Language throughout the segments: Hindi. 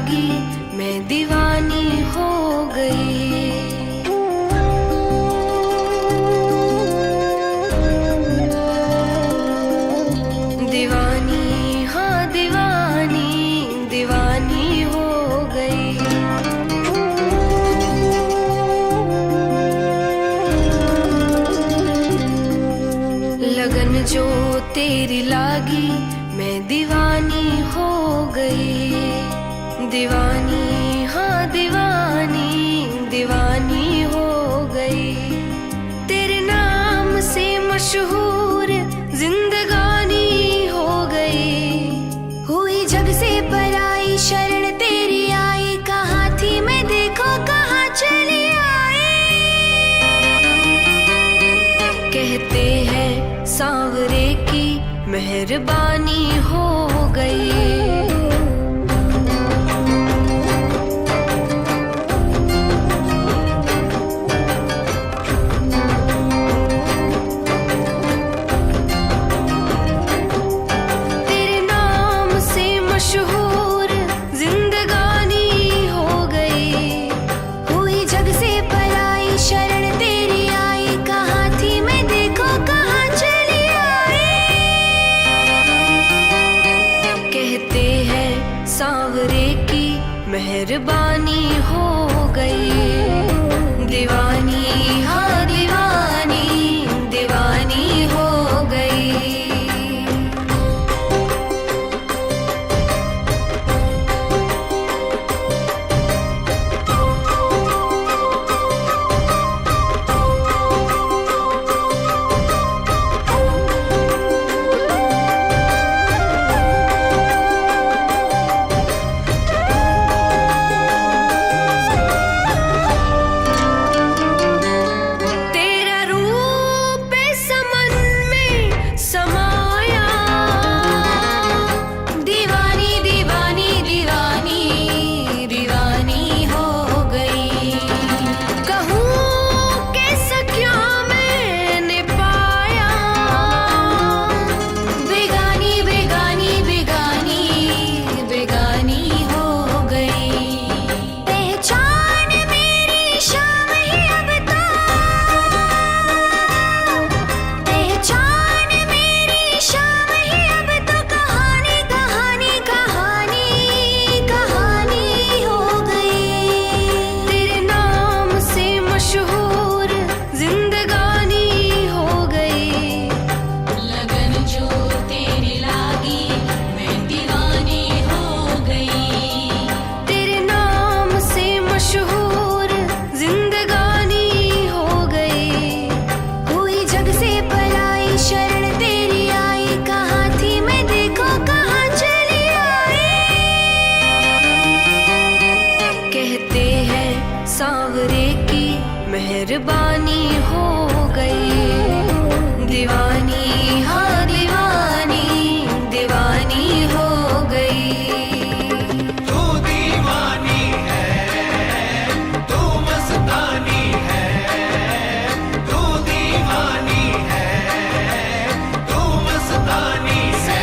लागी मैं दीवानी हो गई। दीवानी हाँ दीवानी दीवानी हो गई। लगन जो तेरी लागी मैं दीवानी हो गई। दीवानी हाँ दीवानी दीवानी हो गई। तेरे नाम से मशहूर जिंदगानी हो गई। हुई जग से पराई शरण तेरी आई। कहाँ थी मैं देखो कहाँ चली आई। कहते हैं सांवरे की मेहरबानी हो गई। सांवरे की मेहरबानी हो गई। दीवानी हाँ दीवानी दीवानी हो गई। सांवरे की मेहरबानी हो गई। दीवानी हाँ दीवानी दीवानी हो गई। तू दीवानी है तू मस्तानी है। तू दीवानी है तू मस्तानी है।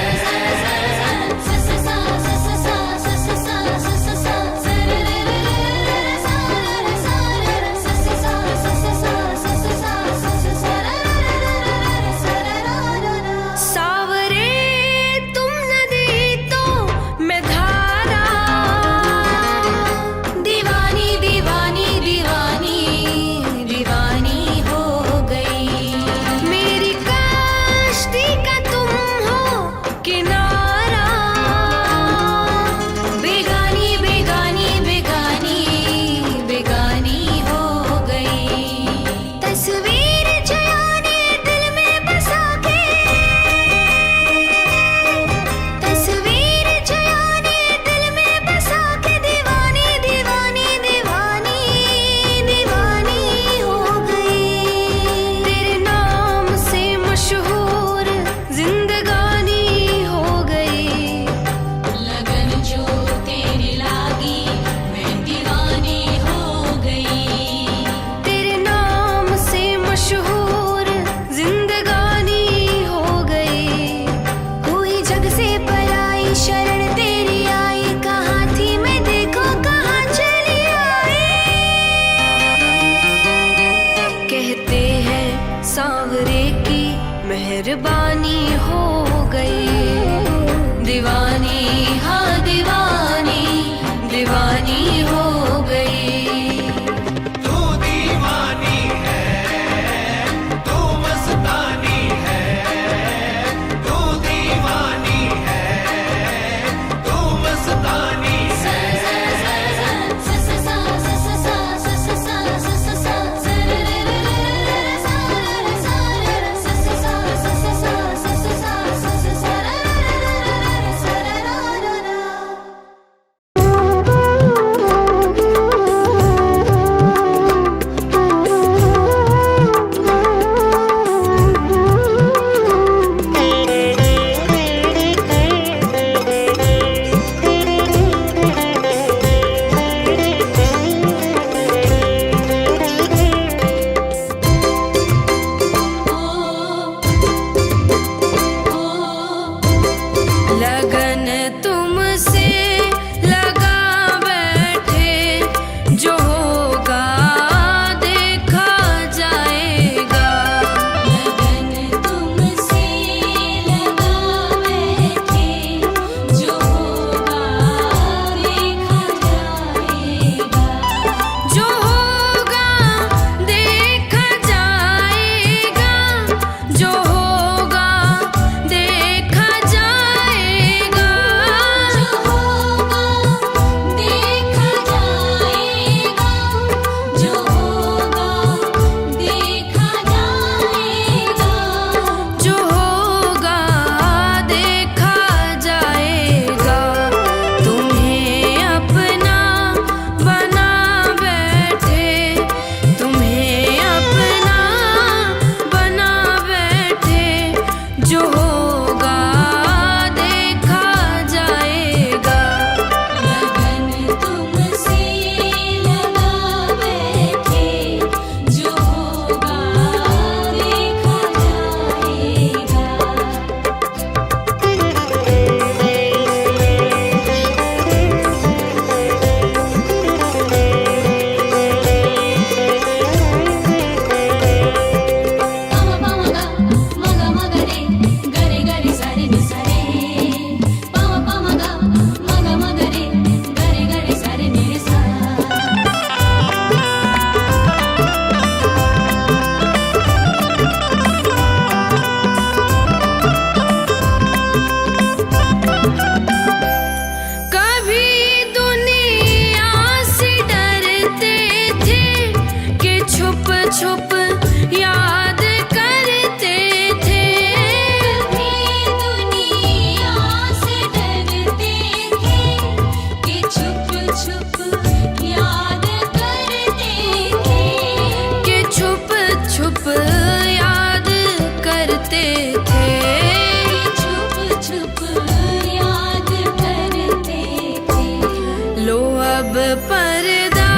पर्दा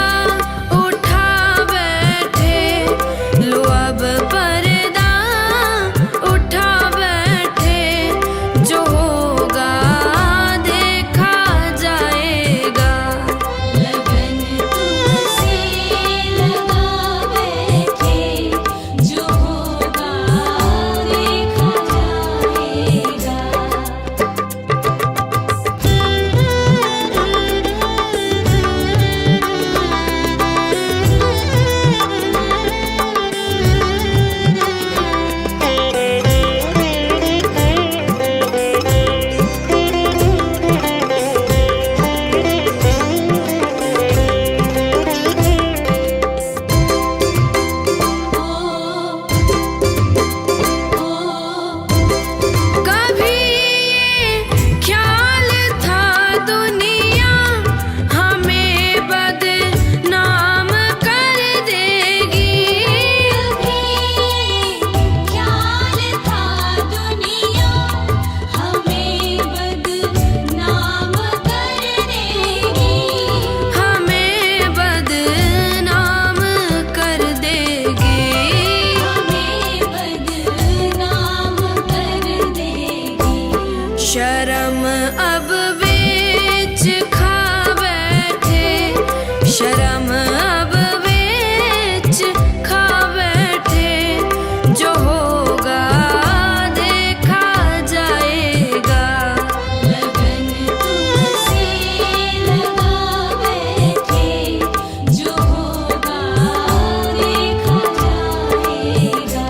उठा बैठे, लो अब पर्दा उठा बैठे, जो होगा देखा जाएगा। लगन तुमसे लगा बैठे, जो होगा देखा जाएगा। कभी ये ख्याल था दुनिया हमें बदनाम कर देगी, कभी ख्याल था दुनिया हमें बदनाम कर देगी, हमें बदनाम कर देगी। हमें बदनाम कर देगी। शर्म अब बेच खा बैठे, शर्म अब बेच खा बैठे, जो होगा देखा जाएगा। लगन तुमसे लगा बैठे, जो होगा देखा जाएगा।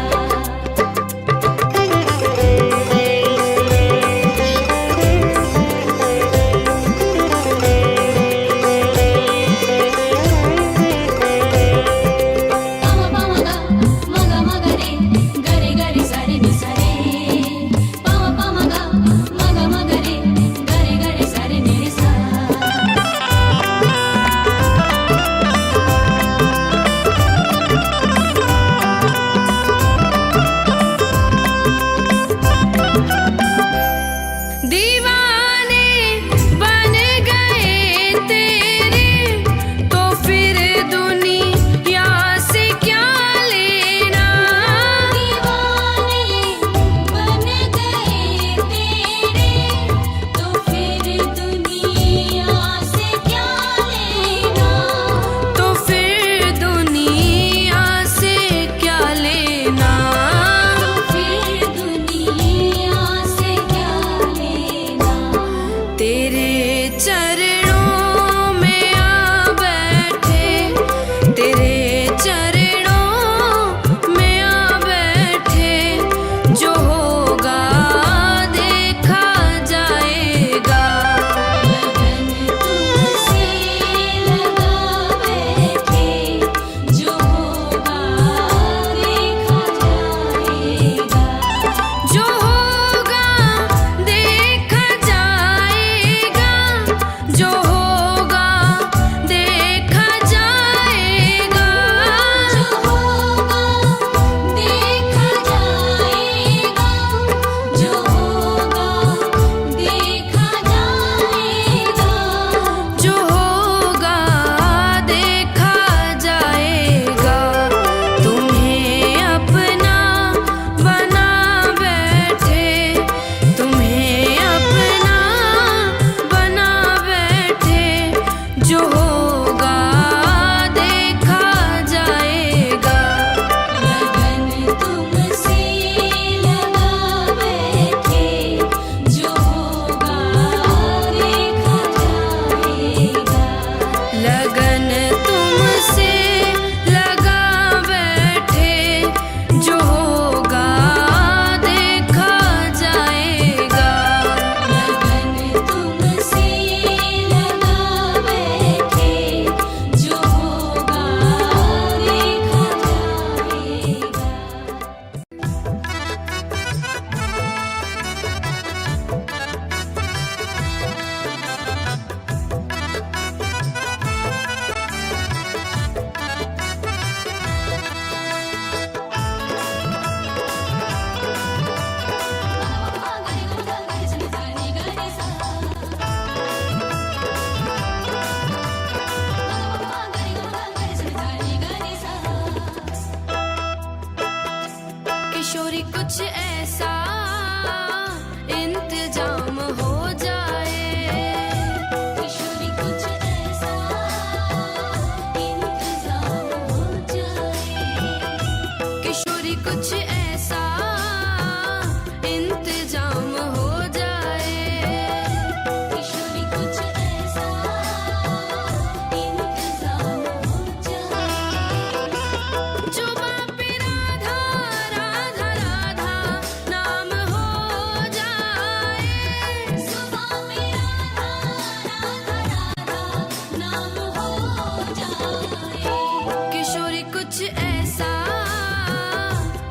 किशोरी कुछ ऐसा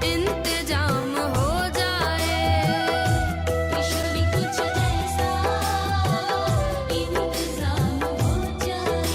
इंतजाम हो जाए, किशोरी कुछ ऐसा इंतजाम हो जाए।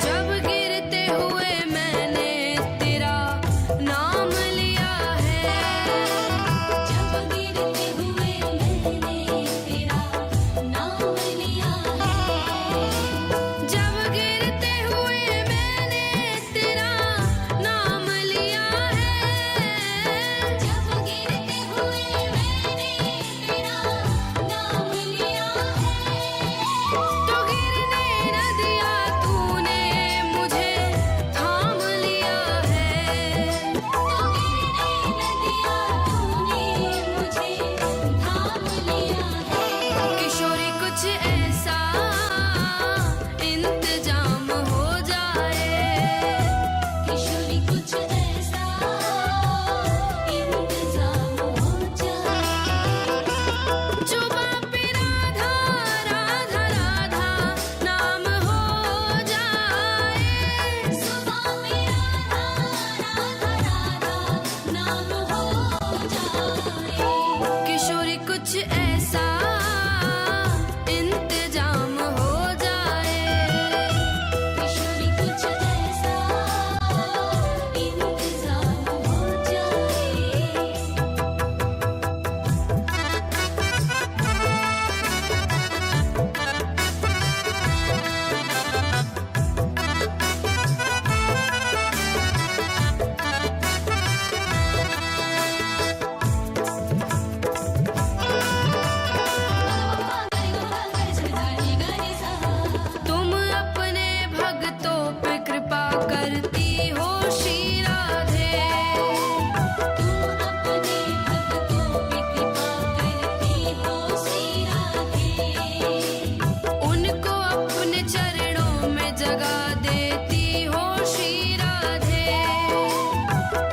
जब गिरते हुए मैंने तेरा नाम लिया है, जब गिरते हुए मैंने तेरा नाम लिया है, जब गिरते हुए मैंने तेरा नाम लिया है, जब गिरते हुए मैंने तेरा नाम लिया है, तो गिरने न दिया तूने मुझे थाम लिया है, तो गिरने न दिया तूने मुझे थाम लिया है। किशोरी कुछ ऐसा इंतजाम हो जाए, किशोरी कुछ ऐसा इंतजाम हो जाए। जुबां पे राधा राधा राधा नाम हो जाए, सुबह में राधा राधा नाम हो जाए। किशोरी कुछ ऐसा इंतजाम हो जाए, किशोरी कुछ ऐसा इंतजाम हो जाए। तुम अपने भक्तों पे कृपा करती हो श्री राधे, तुम अपने भक्तों पे कृपा करती हो श्री राधे, उनको अपने चरणों में जगा देती हो श्री राधे,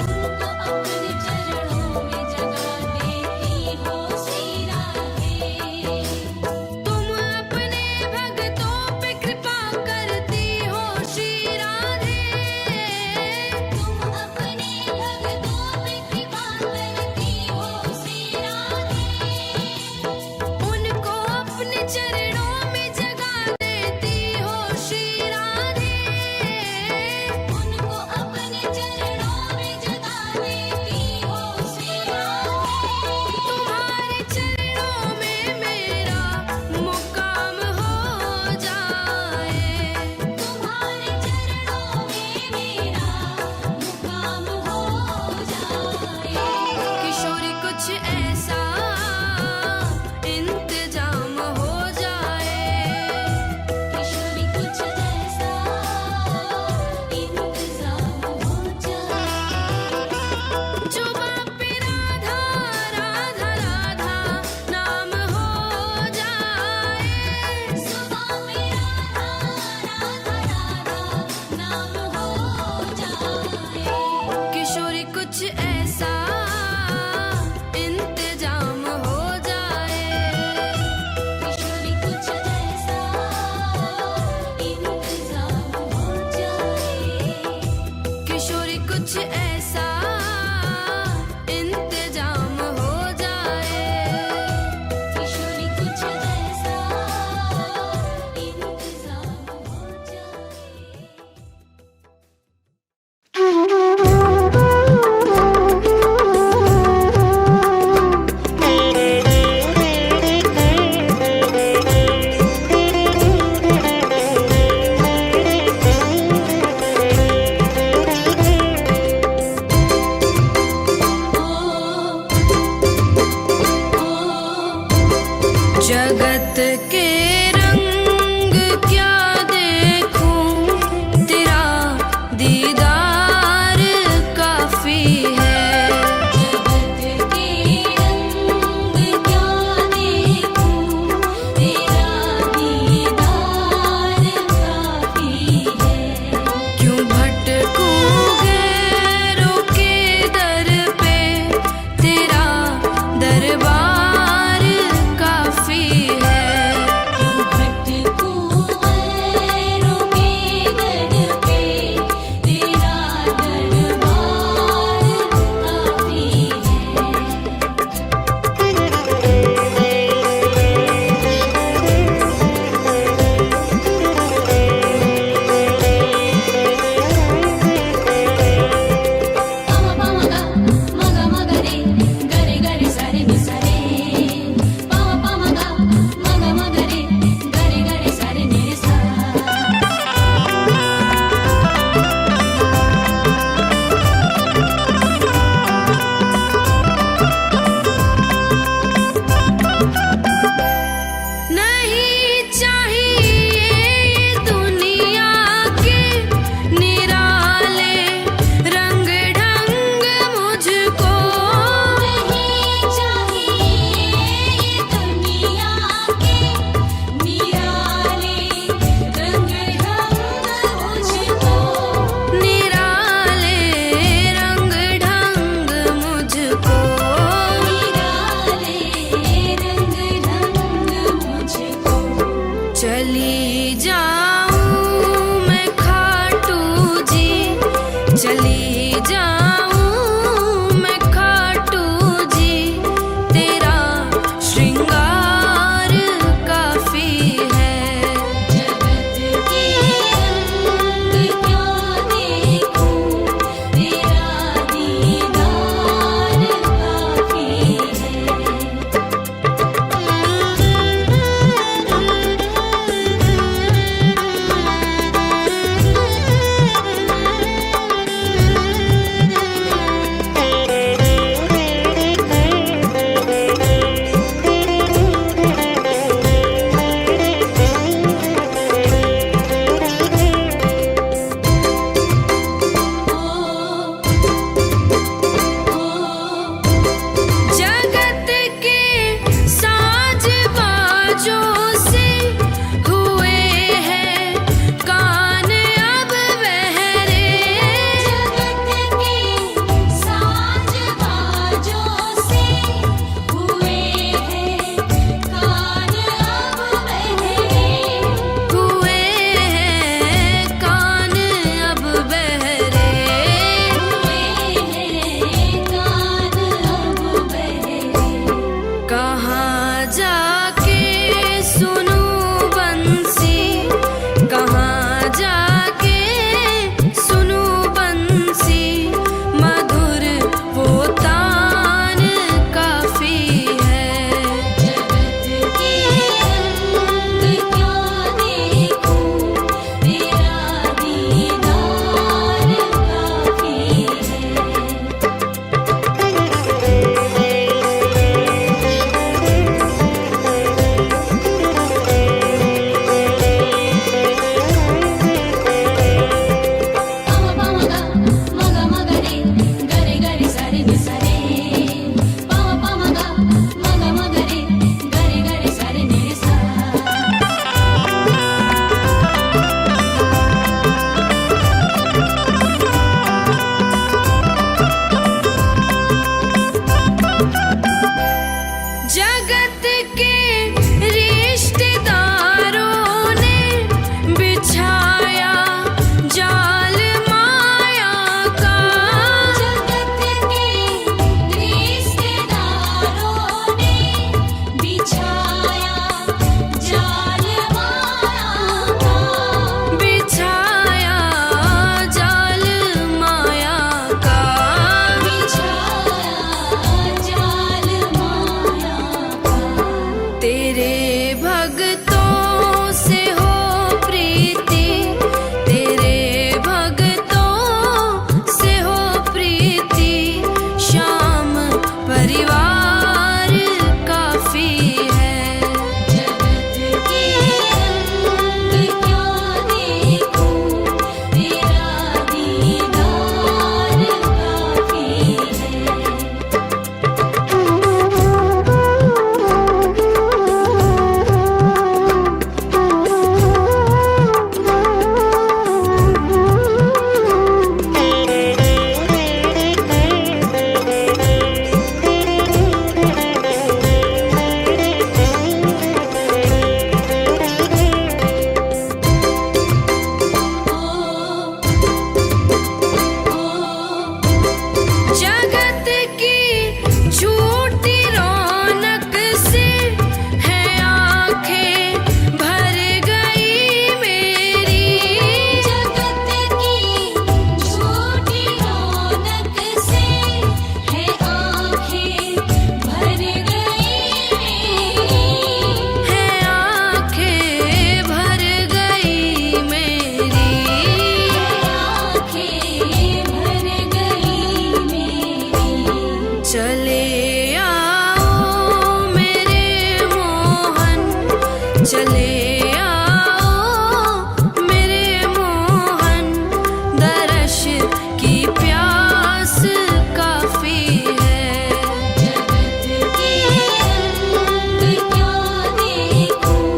उनको अपने चरणों में जगा देती हो श्री राधे। तुम अपने भक्तों पे कृपा करती हो श्री राधे, तुम अपने भक्तों पे कृपा करती हो श्री राधे, उनको अपने चरणों में जगा देती हो श्री राधे, उनको अपने चरणों में जगा देती हो श्री राधे। तुम्हारे चरणों में मेरा मुकाम हो जाए, तुम्हारे चरणों में मेरा मुकाम हो जाए। किशोरी कुछ ऐसा इंतजाम हो जाए, किशोरी कुछ ऐसा इंतजाम हो जाए। जुबां पे राधा राधा राधा नाम हो जाए, सुबह में राधा राधा नाम हो जाए। किशोरी कुछ ऐसा इंतजाम हो जाए, किशोरी कुछ ऐसा इंतजाम हो जाए। किशोरी कुछ ऐसा इंतजाम हो जाए, किशोरी कुछ ऐसा इंतजाम हो जाए। जगत के रंग क्या देखूं, तेरा दीदार काफी है। जगत के चली जाऊं मैं खाटू जी, तेरा श्रृंगार काफी है। जगत के रंग क्या देखूं, तेरा दीदार काफी है। जगत के साज बाजों से हुए हैं कान अब बहरे। जगत के साज बाजों से हुए हैं कान अब बहरे। हुए हैं कान अब बहरे। हुए हैं कान अब बहरे। कहाँ जाके सुनूं बंसी, कहाँ जाके सुनूं बंसी, मधुर वो तान काफी है। जगत के रंग क्या देखूं, तेरा दीदार काफी है। पम पम गा मग मग रे गरे गरे सारे नि सारे। पम पम गा मग मग रे गरे गरे सारे नि सा। जगत के रिश्तेदारों ने बिछाया जाल माया का। जगत के रिश्तेदारों ने बिछाया जाल माया का। बिछाया जाल माया का। बिछाया जाल माया का। तेरे भक्तों से हो प्रीति, तेरे भक्तों से हो प्रीति, श्याम परिवार काफी है। जगत के रंग क्या देखूं, तेरा दीदार काफी है। जगत की झूठी रौनक से है आंखें भर गई मेरी। जगत की झूठी रौनक से है आँखें भर गई मेरी। है आंखें भर गई मेरी। आँखें भर गई मेरी। चले आओ मेरे मोहन, चले आओ मेरे मोहन, दर्श की प्यास काफी है। जगत के रंग क्या देखूं,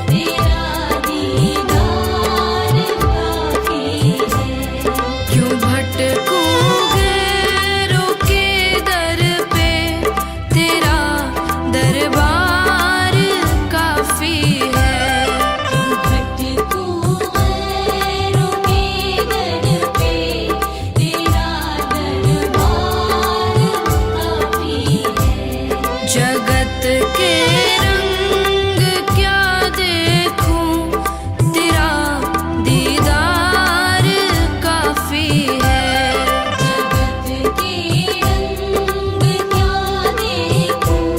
तेरा दीदार काफी है। क्यों भटकूं गैरों के दर पे, तेरा दरबार काफी है। जगत के रंग क्या देखूं, तेरा दीदार काफी है। जगत के रंग क्या देखूं,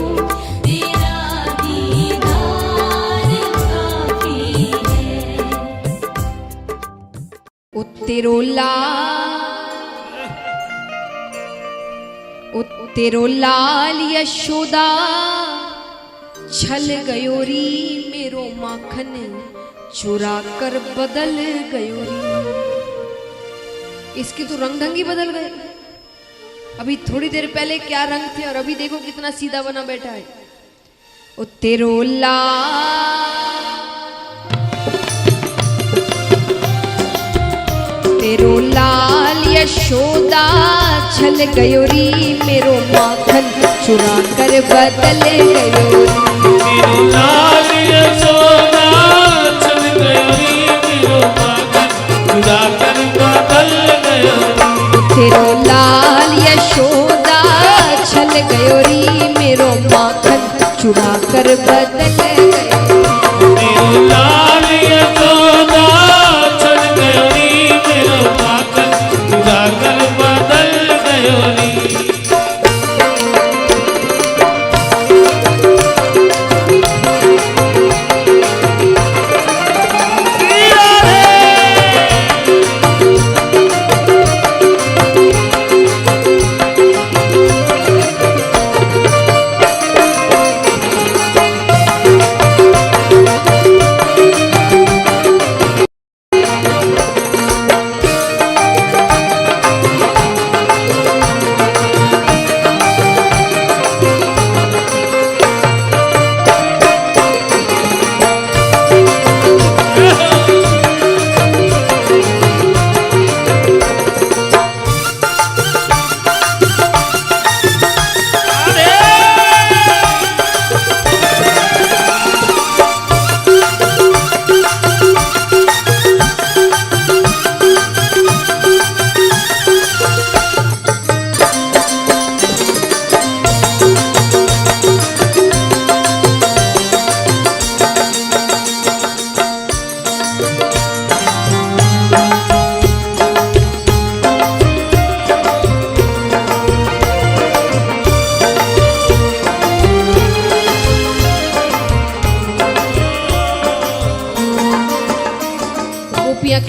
तेरा दीदार काफी है। तेरो लाल यशोदा छल गयो री, मेरो माखन चुरा कर बदल गयो री। इसके तो रंग ढंग ही बदल गए। अभी थोड़ी देर पहले क्या रंग थे और अभी देखो कितना सीधा बना बैठा है। ओ तेरो लाल यशोदा छल गयो री, मेरो माखन चुरा कर बदल गयो री। मेरो लाल यशोदा छल गयो री, मेरो माखन चुरा कर बदल गयो री। तेरो लाल यशोदा छल गयो री, मेरो माखन चुरा कर बदल गयो री। मेरो लाल यशोदा छल गयो री, मेरो माखन चुरा कर बदल गयो री।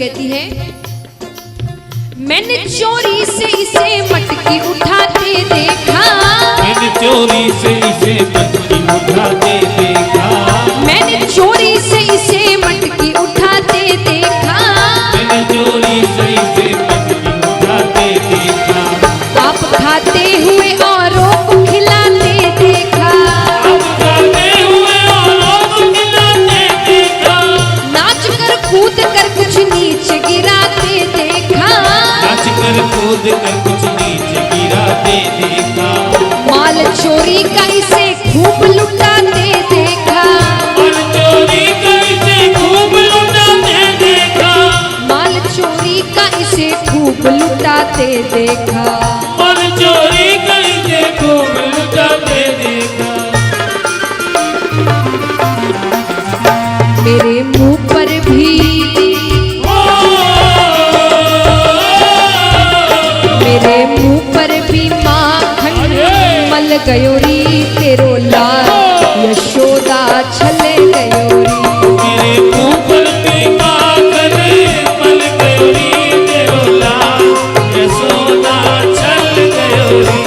कहती है, मैंने चोरी से इसे मटकी उठाते देखा, मैंने चोरी से इसे मटकी उठाते देखा, मैंने चोरी से इसे मटकी उठाते देखा, मैंने चोरी से इसे मटकी उठाते देखा। आप खाते हुए औरों को खिलाते देखा, आप खाते हुए औरों को खिलाते देखा, नाच कर कूद कर कुछ नीचे गिराते देखा, नाच कर कूद कर कुछ नीचे गिराते देखा। माल चोरी का इसे खूब लुटाते देखा, और चोरी का इसे खूब लुटाते देखा, माल चोरी का इसे खूब लुटाते देखा। और चोरी का इसे खूब लुटाते देखा। मेरे मुंह पर भी, मेरे मुंह पर भी माखन मल गयो री, तेरो लाल यशोदा छल गयो री। मेरे मुंह पर भी माखन मल गयो री, तेरो लाल यशोदा छल गयो री।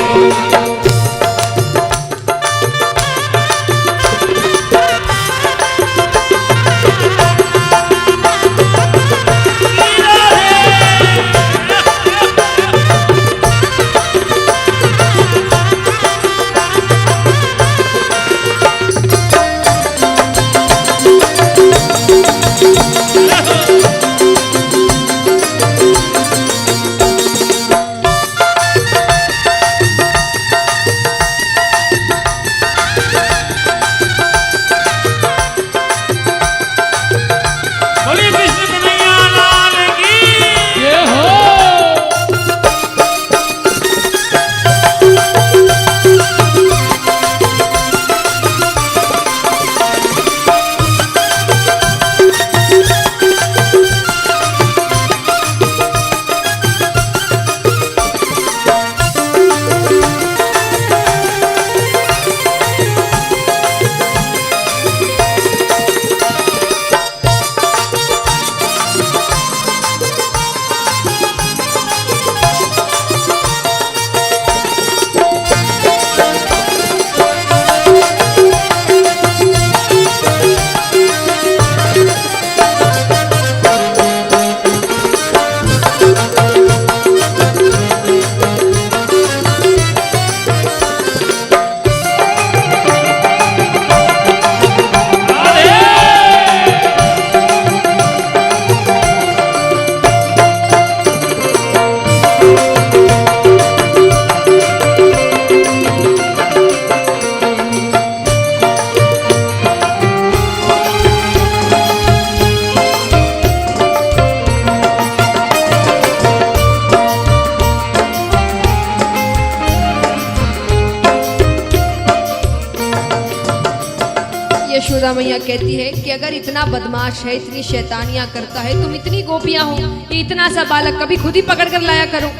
यशोदा मैया कहती है कि अगर इतना बदमाश है, इतनी शैतानियां करता है, तुम इतनी गोपियां हो, ये इतना सा बालक कभी खुद ही पकड़ कर लाया करो।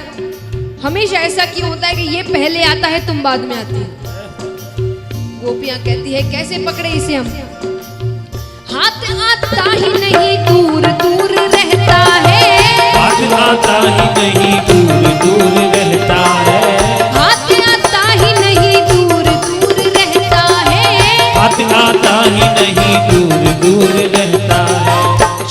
हमेशा ऐसा क्यों होता है कि ये पहले आता है, तुम बाद में आती है। गोपियां कहती है कैसे पकड़े इसे हम? हाथ आता ही नहीं, दूर दूर रहता है। हाथ आता ही नहीं, दूर दूर रहता है। हाथ आता ही नहीं, दूर दूर रहता है। हाथ आता ही नहीं, दूर दूर रहता है।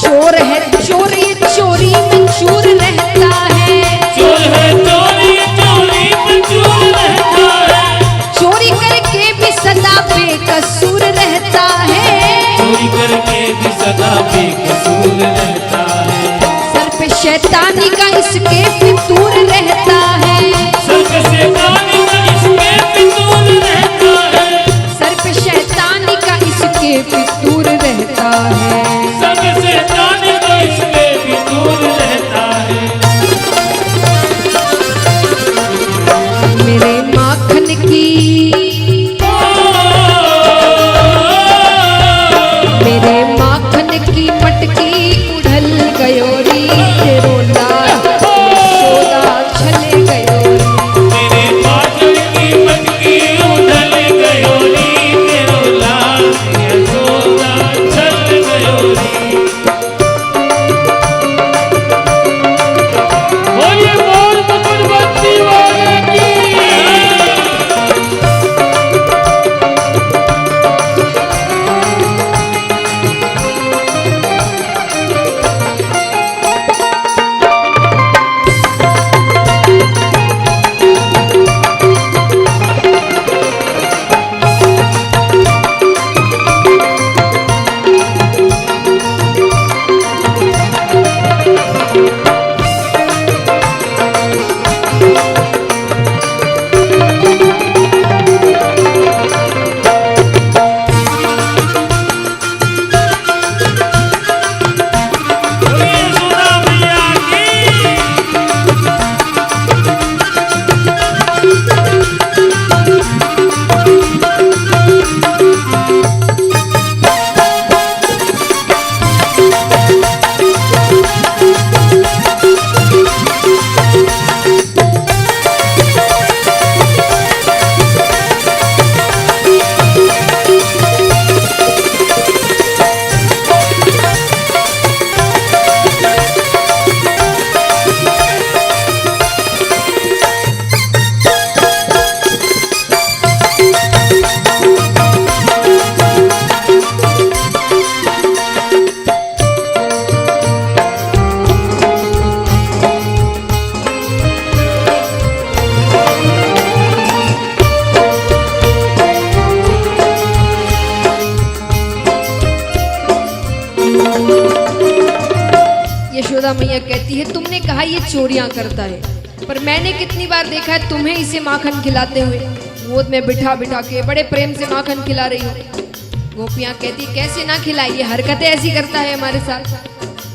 चोर है चोर, ये चोरी में चूर रहता है। चोर है चोरी, चोरी में चूर रहता है। चोरी करके भी सदा बेकसूर रहता है। चोरी करके भी सदा बेकसूर रहता है। सर पे शैतानी का इसके फितूर रहता है। सर पे शैतानी का इसके फितूर रहता है। सर पे शैतानी का इसके फितूर रहता है। सर पे शैतानी का इसके फितूर रहता है। मेरे माखन की, मेरे माखन की मटकी उड़ल गयोरी, तेरो लाल यशोदा छले गयोरी। मेरे पागल की मटकी उड़ल गयोरी, तेरो लाल यशोदा छल गयोरी। बोलिए बोल मुकुटवती वाले की। बोलिए यशोदा मैया की। यशोदा मैया कहती है तुमने कहा ये चोरियां करता है, पर मैंने कितनी बार देखा है तुम्हें इसे माखन खिलाते हुए, गोद में बिठा बिठा के बड़े प्रेम से माखन खिला रही हो। गोपियां कहती कैसे ना खिलाए, ये हरकतें ऐसी करता है हमारे साथ।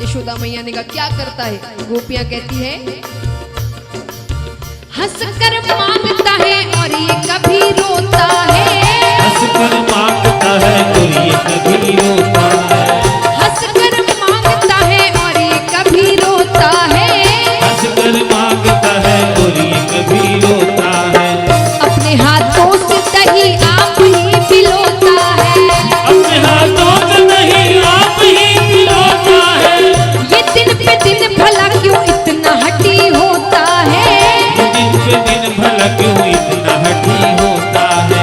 यशोदा मैया ने कहा क्या करता है? गोपियां कहती है हंस कर मांगता है और ये कभी रोता है। हंस कर मांगता है और ये कभी रोता है। हंस कर मांगता है और ये कभी रोता है। हंस कर मांगता है और ये कभी रोता है। अपने हाथों से दही आप ही पिलोता है। अपने हाथों से नहीं आप ही पिलाता है। ये दिन पे दिन भला क्यों इतना हठी होता है। दिन पे दिन भला क्यों इतना हठी होता है।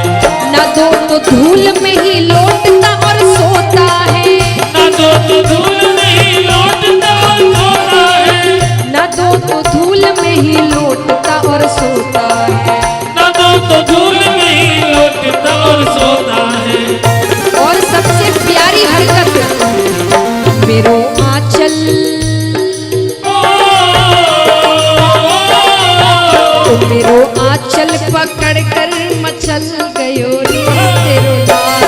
ना दो तो धूल में ही लौटता और सोता है। ना दो तो धूल नहीं लौटता और सोता है। ना दो तो धूल में ही लौटता और सोता है। ना दो तो धूल नहीं लौटता और सोता है। और सबसे प्यारी हरकत, मेरो आंचल तो मेरो आंचल पकड़ कर मचल गयो रे, तेरो लाल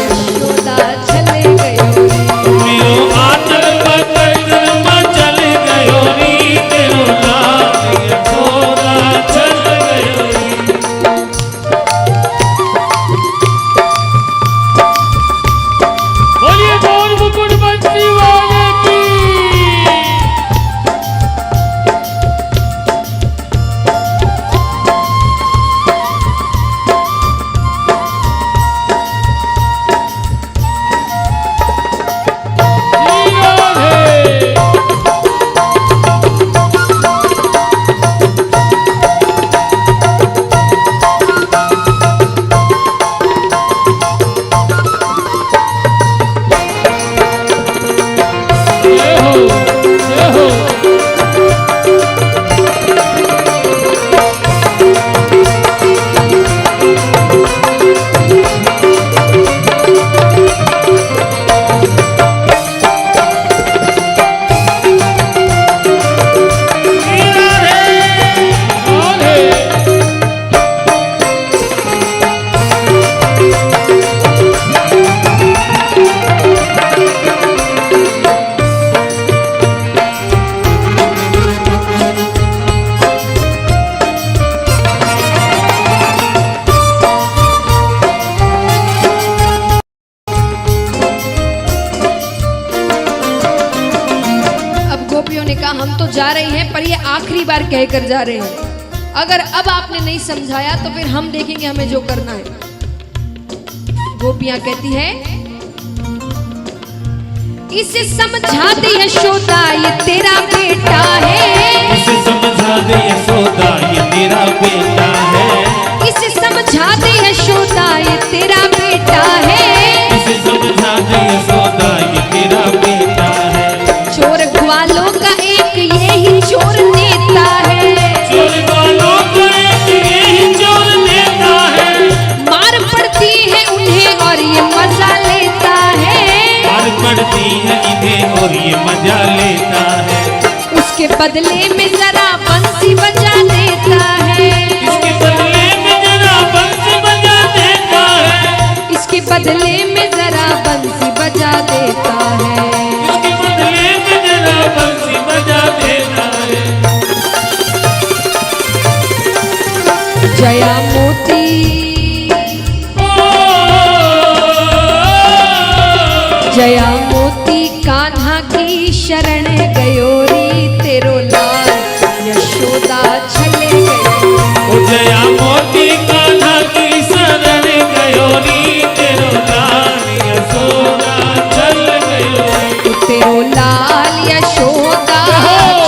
यशोदा चले गयो रे। मेरो आंचल पकड़ कर मचल गयो रे, तेरो लाल यशोदा चल गयो रे। जा रहे हैं, पर ये आखिरी बार कहकर जा रहे हैं। अगर अब आपने नहीं समझाया तो फिर हम देखेंगे हमें जो करना है। गोपियां कहती है, इसे समझा दे यशोदा ये तेरा बेटा है। इसे समझा दे यशोदा ये तेरा बेटा है। इसे समझा दे यशोदा ये तेरा बेटा है। इसे समझा दे यशोदा ये तेरा बेटा है। चोर ग्वालों का एक ये ही चोर नेता है। चोर ग्वालों का एक ये ही चोर नेता है। मार पड़ती है उन्हें और ये मजा लेता है। मार पड़ती है इन्हें और ये मजा लेता है। उसके बदले में जरा बंसी बजा देता है। इसके बदले में जरा बंसी बजा देता है। इसके बदले में जरा बंसी बजा देता है। इसके बदले में जरा बंसी बजा देता है। जया मोती जया मोती कान्हा की शरण गयोरी तेरो लाल यशोदा छले गयो। ओ जया मोती कान्हा की शरण गयोरी तेरो लाल यशोदा चल गयोरी। तेरो लाल यशोदा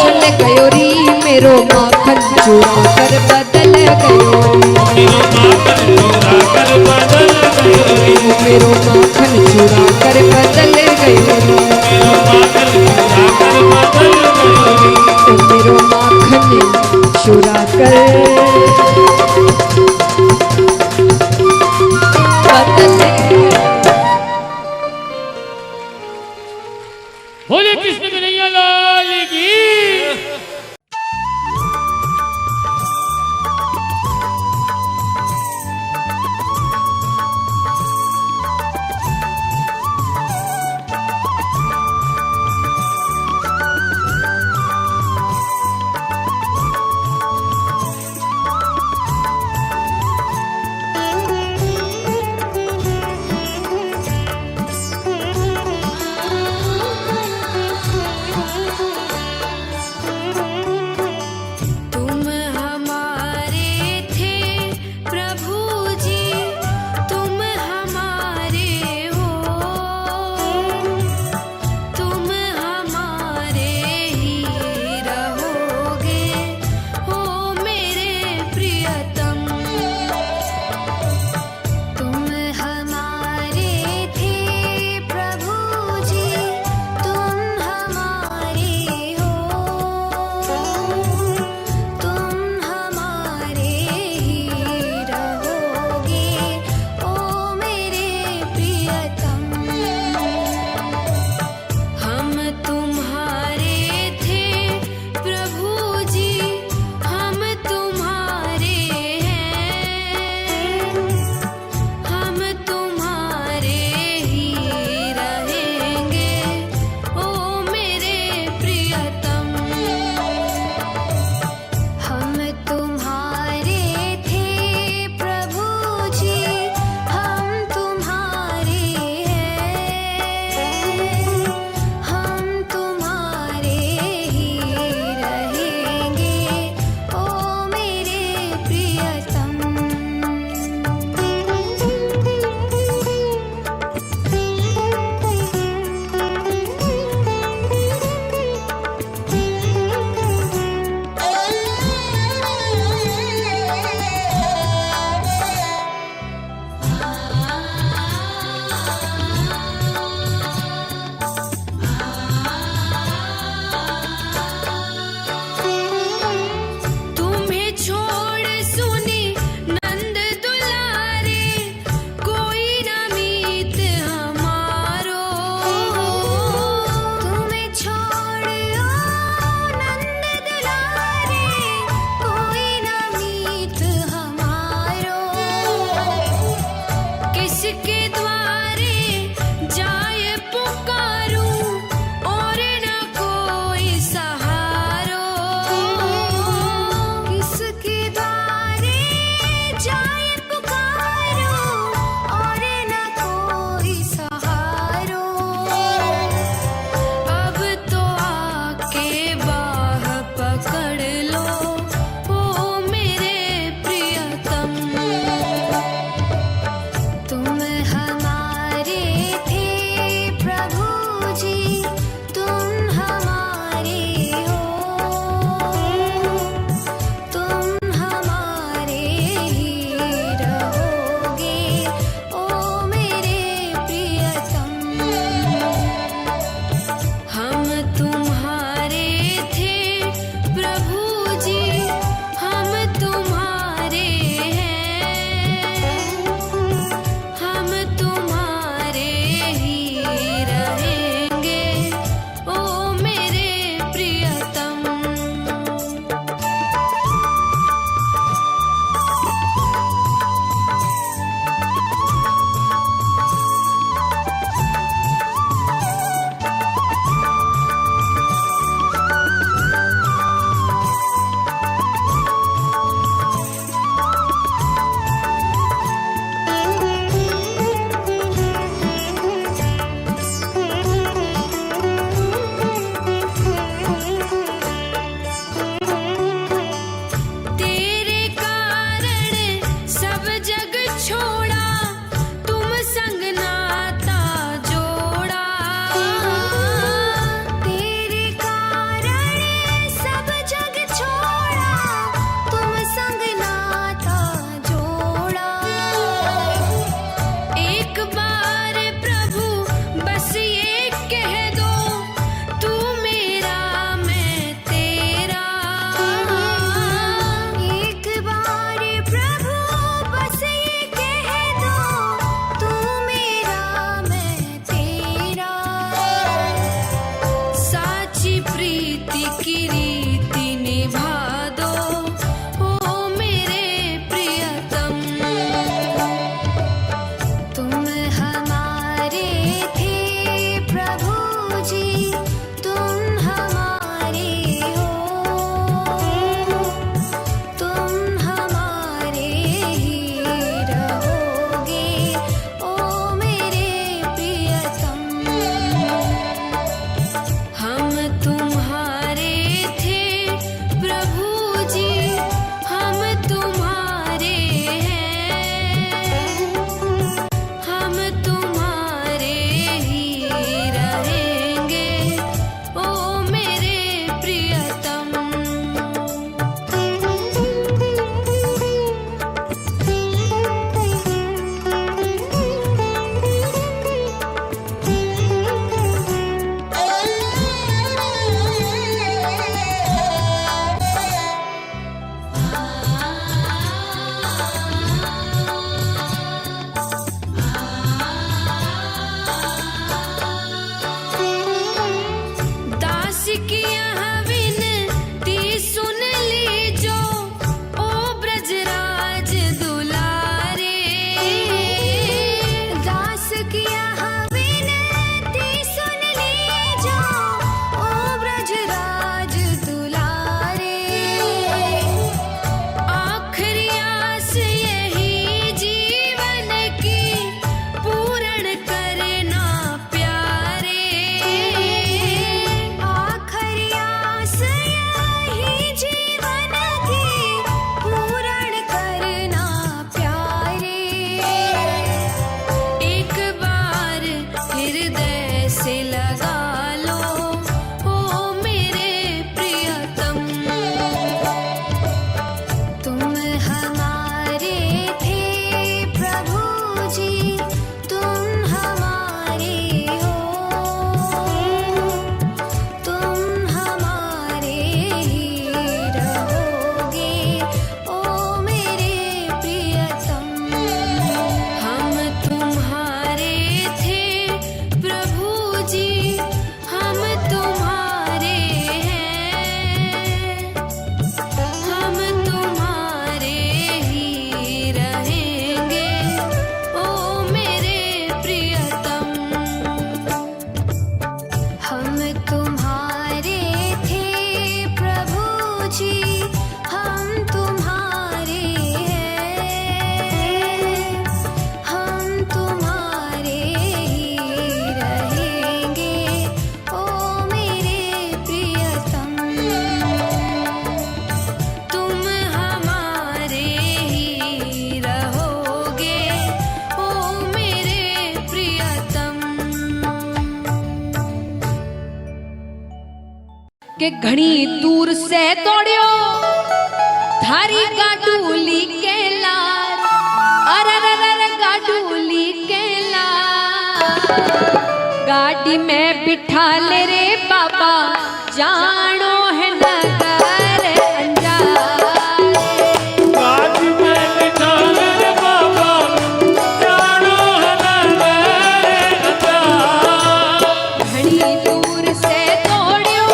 छल गयोरी मेरो माखन चुरा कर बदल गयोरी। मेरो माखन चुरा कर बदल गयोरी। मेरो माखन चुरा कर बदल गयोरी। मेरो माखन चुरा कर बदल गयोरी। मेरो माखन चुरा कर बदल। बोले कृष्ण कन्हैया लाल की। कि घणी दूर से दौड़ियो थारी गाडूली के लार, अरे गाडूली के लार, गाड़ी में बिठा ले रे बाबा जानो है नगर अंजार। गाड़ी में बिठा ले रे बाबा जानो है नगर अंजार। घड़ी दूर से दौड़ियो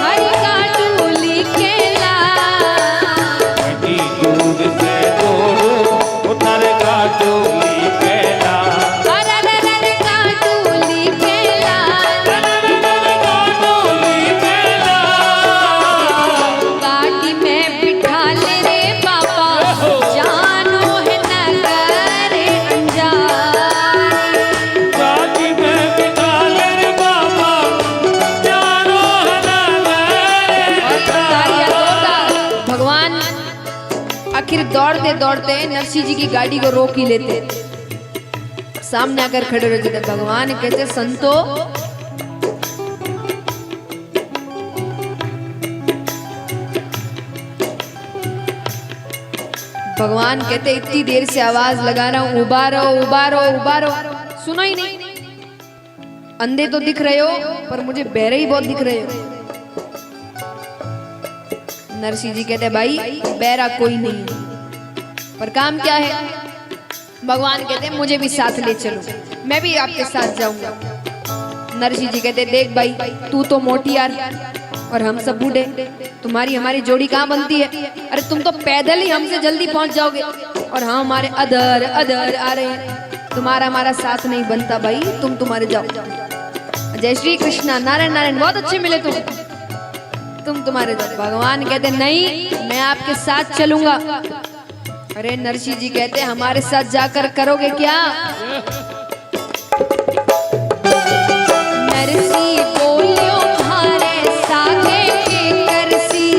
हरी गाडूली के लार, घड़ी दूर से दौड़ो उधर गाडूली के लार, अरे गाडूली के लार, गाडूली के लार। गाड़ी में बिठा ले रे बाबा जानो है नगर अंजार। गाड़ी में बिठा ले रे बाबा जानो है नगर अंजार। भगवान आखिर दौड़ते दौड़ते नरसिंह जी की गाड़ी को रोक ही लेते, सामने आकर खड़े रहते थे। भगवान कहते संतो भगवान कहते इतनी देर से आवाज लगा रहा हूं, उबारो उबारो उबारो, सुनो ही नहीं। अंधे तो दिख रहे हो पर मुझे बहरे ही बहुत दिख रहे हो। नरसिंह जी कहते भाई बहरा कोई नहीं है, पर काम क्या है? भगवान कहते मुझे भी साथ ले चलो, मैं भी आपके साथ जाऊंगा। नरसिंह जी कहते देख भाई तू तो मोटियार और हम सब बूढ़े, तुम्हारी हमारी जोड़ी कहाँ बनती है? अरे तुम तो पैदल ही हमसे जल्दी पहुंच जाओगे और हम हमारे अदर अदर आ रहे हैं, तुम्हारा हमारा साथ नहीं बनता भाई, तुम तुम्हारे जाओ। जय श्री कृष्णा, नारायण नारायण, बहुत अच्छे मिले तुम तुम्हारे जाओ। भगवान कहते नहीं मैं आपके साथ चलूंगा। अरे नरसिंह जी कहते हमारे साथ जाकर करोगे क्या? नरसिंह बोलियो भारे सागे के करसी,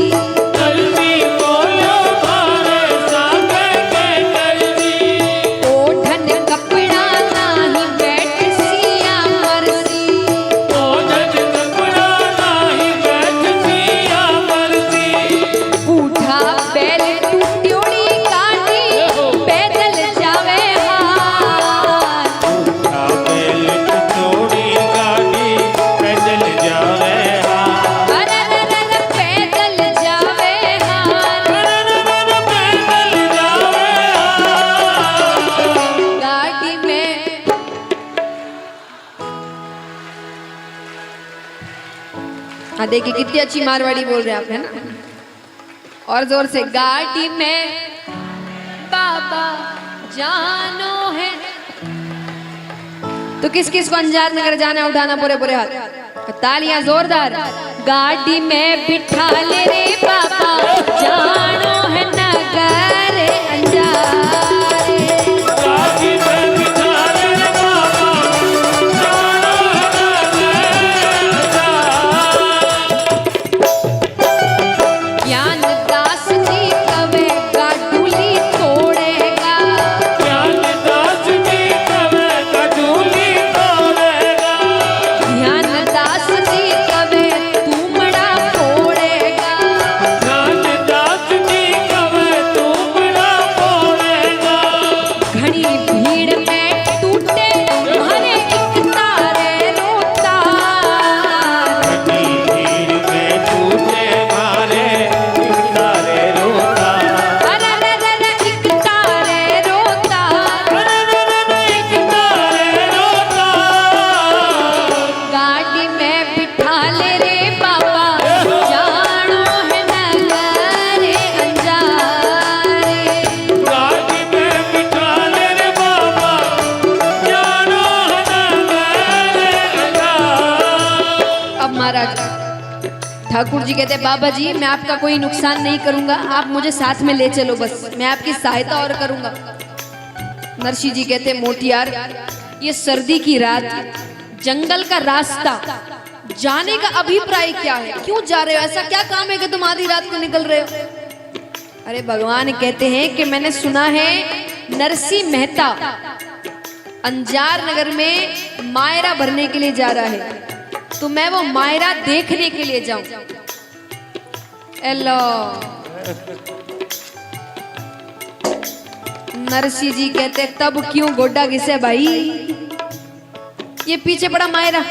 नरसी बोलो भारे सागे के करसी, ओढ़न कपड़ा नाही बैठ सिया मरसी, ओढ़न कपड़ा नाही बैठ सिया मरसी। बूढ़ा बैल टूट्योड़ी गाड़ी पैदल जावे हार, बूढ़ा बैल टूट्योड़ी गाड़ी पैदल जावे हार, अरे पैदल जावे हार, पैदल जावे हार। गाड़ी में हाँ देखिए कितनी अच्छी मारवाड़ी बोल रहे हैं आप, है ना? और जोर से गाड़ी में बाबा जानो है। तो किस किस को अंजार नगर जाना है? उठाना पूरे पूरे हाथ, तालियां जोरदार। गाड़ी में बिठा ले रे बाबा जानो है नगर अंजार। गाड़ी में बिठा ले रे बाबा जानो है नगर अंजार। ज्ञान दास जी कवे गाडूली तोड़ेगा, ज्ञान दास जी कवे गाडूली तोड़ेगा, ज्ञान दास जी कवे तुमड़ा फोड़ेगा, ज्ञान दास जी कवे तुमड़ा फोड़ेगा। घनी भीड़ में टूटे हरे एक तारे रोता, घनी भीड़ में टूटे मारे तारे रोता, अरे एक तारे रोता, एक तारे रोता। गाड़ी में बिठा ले रे बाबा जानो है नगर अंजार। गाड़ी में बिठा ले रे बाबा जानो है नगर अंजार। अब महाराज ठाकुर जी कहते बाबा जी मैं आपका कोई नुकसान नहीं करूंगा, आप मुझे साथ में ले चलो, बस मैं आपकी सहायता और करूंगा। नरसिंह जी कहते मोटियार ये सर्दी की रात, जंगल का रास्ता, जाने का अभिप्राय क्या है? क्यों जा रहे हो? ऐसा क्या काम है कि तुम आधी रात को निकल रहे हो? अरे भगवान कहते हैं कि मैंने सुना है नरसिंह मेहता अंजार नगर में मायरा भरने के लिए जा रहा है, तो मैं वो मायरा देखने के लिए जाऊं। एलो नरसी जी कहते तब क्यों गोड्डा घिसे भाई, ये पीछे पड़ा मायरा,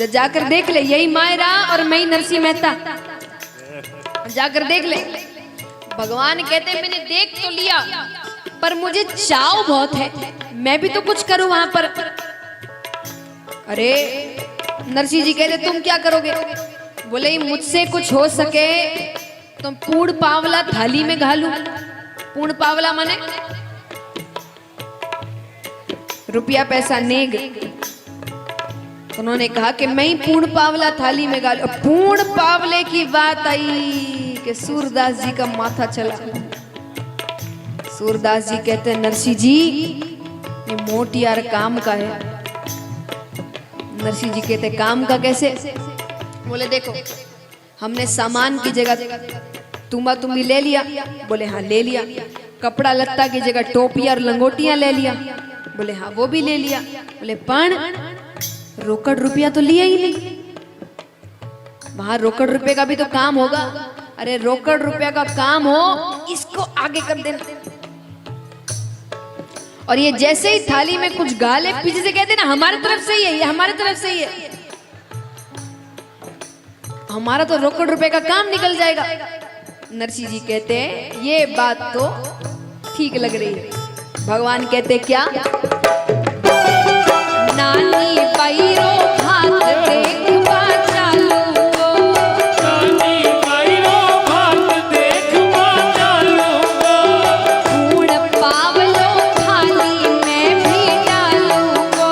जाकर देख ले, यही मायरा और मैं ही नरसी मेहता, जाकर देख ले। भगवान कहते मैंने देख तो लिया पर मुझे चाव बहुत है, मैं भी तो कुछ करूं वहां पर। अरे नरसी जी कहते तुम क्या करोगे? बोले मुझसे कुछ हो सके तो पूर्ण पावला थाली में घालूं। पूर्ण पावला माने रुपया पैसा नेग। उन्होंने कहा कि मैं ही पूर्ण पावला थाली में घालूं। पूर्ण पावले की बात आई कि सूरदास जी का माथा चला। सूरदास जी कहते नरसी जी ये मोटियार काम का है। नरसी जी कहते काम का कैसे? बोले देखो हमने सामान की जगह तुम्बा तुम्बी ले लिया। बोले हाँ ले लिया। कपड़ा लत्ता की जगह टोपियां और लंगोटियां ले लिया। बोले हाँ वो भी ले लिया। बोले पण रोकड़ रुपया तो लिया ही नहीं, वहां रोकड़ रुपये का भी तो काम होगा। अरे रोकड़ रुपया का काम हो इसको आगे कर देना। और ये जैसे ही थाली में कुछ गाले पीछे से कहते ना हमारी तरफ से ही है, ये हमारी तरफ से ही है, हमारा तो रोकड़ रुपए का काम निकल जाएगा। नरसी जी कहते हैं ये बात तो ठीक लग रही है। भगवान कहते क्या? नानी पैरो हाथ देखवा चालू, नानी पैरो हाथ देखवा चालू, पूर्ण पावलो थाली में भी डालूंगो,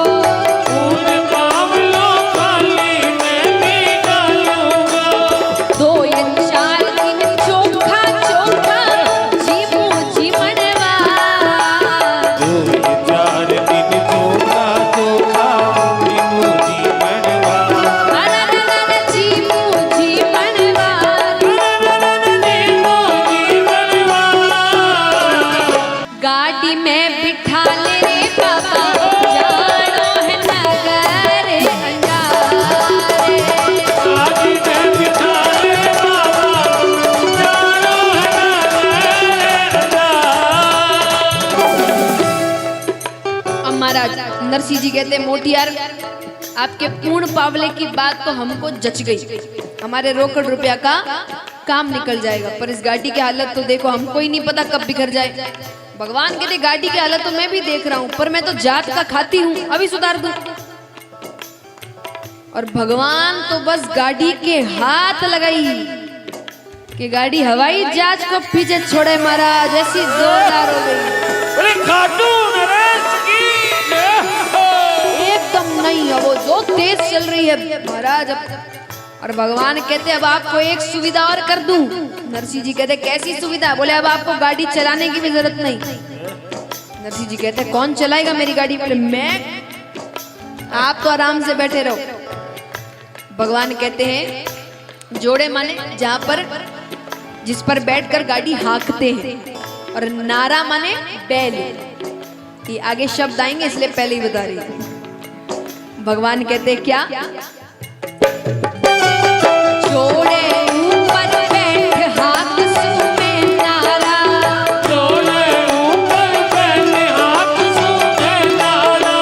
पूर्ण पावलो थाली में भी डालूंगा। 2 या 4 दिन चोखा चोखा जीमू जीमनवा, 2-4 दिन चोखा चोखा जीमू जीमनवा, जीमू जीमनवा। जीमू जीमनवा। गाड़ी में बिठा ले रे बाबा जानो है नगर अंगारे, आदि में बिठा ले बाबा जानो है अब महाराज नरसी जी कहते मोटियार आपके पूर्ण पावले की बात तो हमको जच गई, हमारे रोकड़ रुपया का काम निकल जाएगा। पर इस गाड़ी की हालत तो देखो, हमको ही नहीं पता कब बिखर जाए। भगवान कहते गाड़ी की हालत तो मैं भी देख रहा हूं, पर मैं तो जात का खाती हूं, अभी सुधार दूं। और भगवान तो बस गाड़ी के हाथ लगाई कि गाड़ी हवाई जहाज को पीछे छोड़े महाराज, ऐसी जोरदार हो गई। अरे खाटू नरेश की जय हो। एकदम नहीं है वो जो तेज चल रही है महाराज। और भगवान कहते अब आपको एक सुविधा और कर दूं। नरसी जी कहते कैसी सुविधा? बोले अब आपको गाड़ी चलाने की भी जरूरत नहीं। नरसी जी कहते कौन चलाएगा मेरी गाड़ी? बोले मैं, आप तो आराम से बैठे रहो। भगवान कहते हैं जोड़े माने जहां पर जिस पर बैठकर गाड़ी हाँकते हैं, और नारा माने बैल। ये आगे शब्द आएंगे इसलिए पहले ही बता रही हूं। भगवान कहते क्या? जोड़े ऊपर बैठ हाथ सूमे नारा, जोड़े ऊपर बैठे हाथ सूमे नारा,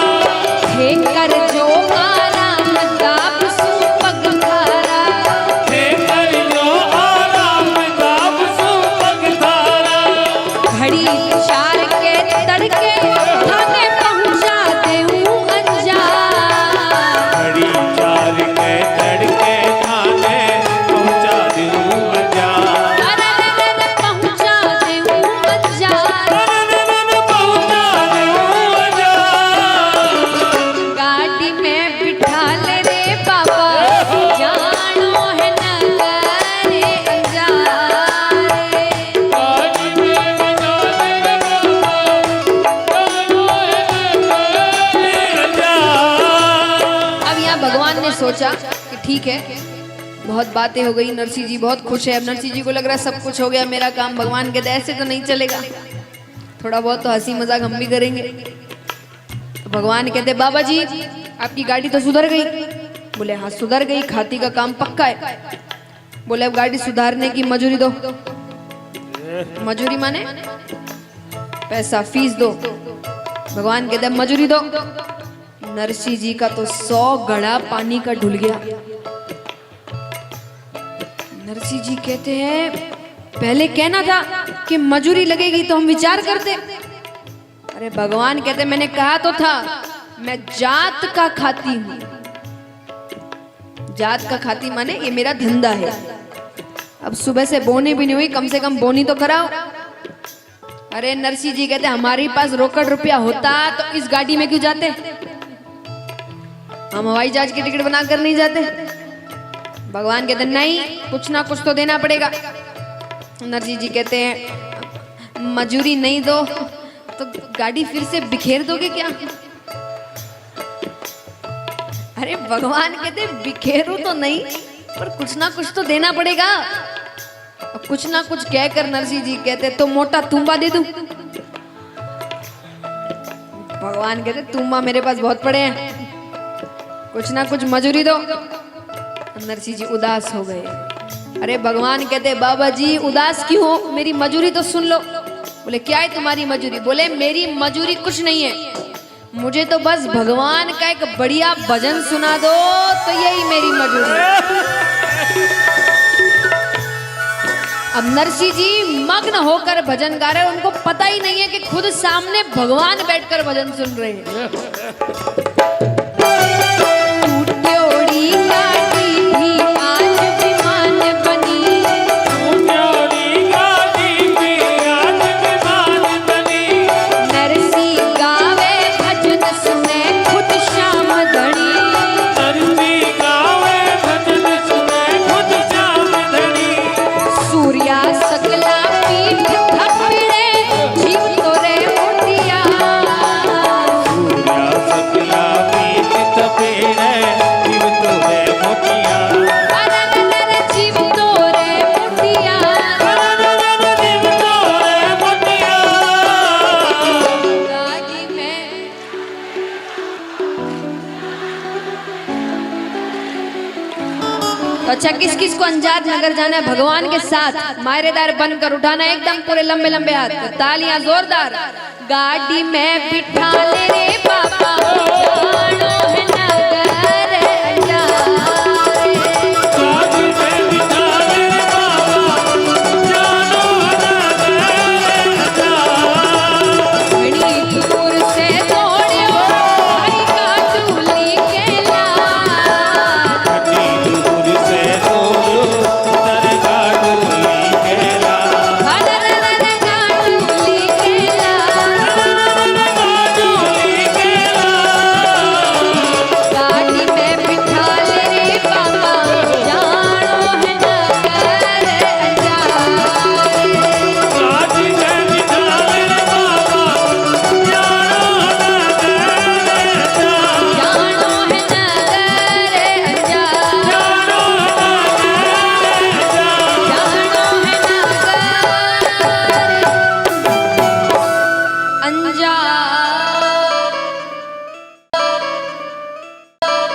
हे कर जो आराम दाब सू पग धारा, हे कर जो आराम दाब सू पग धारा, घड़ी 4 के तड़के थाने पहुंचा देऊं अंजार, घड़ी 4 के तड़के थाने पहुंचा दूं अंजार, अरे पहुंचा देऊं अंजार। पहुंचा दूं अंजार। गाड़ी में बिठा ले रे बाबा जानो है नगर अंजारे, गाड़ी में बिठा ले रे बाबा जानो है अंजार। अब यहाँ भगवान ने सोचा कि ठीक है बहुत बातें हो गई, नरसी जी बहुत खुश है। अब नरसी जी को लग रहा है सब कुछ हो गया मेरा काम। भगवान कहते ऐसे तो नहीं चलेगा, थोड़ा बहुत तो हंसी मजाक हम भी करेंगे। तो भगवान कहते बाबा जी आपकी गाड़ी तो सुधर गई। बोले हाँ सुधर गई, खाती का काम पक्का है। बोले अब गाड़ी सुधारने की मजूरी दो। मजूरी माने पैसा, फीस दो। भगवान कहते मजूरी दो। नरसिंह जी का तो 100 घड़ा पानी का ढुल गया। नरसिंह जी कहते हैं पहले कहना था कि मजूरी लगेगी तो हम विचार करते। अरे भगवान कहते मैंने कहा तो था मैं जात का खाती हूं। जात का खाती माने ये मेरा धंधा है। अब सुबह से बोनी भी नहीं हुई, कम से कम बोनी तो कराओ। अरे नरसिंह जी कहते हमारे पास रोकड़ रुपया होता तो इस गाड़ी में क्यों जाते? हम हवाई जहाज की टिकट बनाकर नहीं जाते। भगवान कहते नहीं, कुछ ना कुछ तो देना पड़ेगा। नरसिंह जी कहते हैं मजूरी नहीं दो तो गाड़ी फिर से बिखेर दोगे क्या? अरे भगवान कहते बिखेरू तो नहीं, पर कुछ ना कुछ तो देना पड़ेगा। और कुछ ना कुछ कहकर नरसिंह जी कहते तो मोटा तुम्बा दे दूं। भगवान कहते तुम्बा मेरे पास बहुत पड़े हैं, कुछ ना कुछ मजूरी दो। नरसिंह जी उदास हो गए। अरे भगवान कहते बाबा जी उदास क्यों हो, मेरी मजूरी तो सुन लो। बोले क्या है तुम्हारी मजूरी? बोले मेरी मजूरी कुछ नहीं है, मुझे तो बस भगवान का एक बढ़िया भजन सुना दो तो यही मेरी मजूरी है। अब नरसिंह जी मग्न होकर भजन गा रहे हैं, उनको पता ही नहीं है कि खुद सामने भगवान बैठकर भजन सुन रहे हैं। टूट्योड़ी गाड़ी भी आज विमान बनी, टूट्योड़ी गाड़ी भी आज विमान बनी। नरसिंह गावे भजन सुने खुद श्याम धनी। नरसिंह गावे भजन सुने खुद श्याम धनी। सूर्या सकला पीठ थपड़े जीव तोरे मोटिया। सूर्या सकला पीठ थपेड़े जीव तोरे मोटिया। अरनर जीव तोरे मोटिया। जीव तोरे मोटिया। गाड़ी में तो अच्छा किस किस को अंजाद नगर जाना है भगवान के साथ? मायरेदार बनकर उठाना एकदम पूरे लंबे लंबे हाथ, तालियां जोरदार। गाड़ी में बिठा ले रे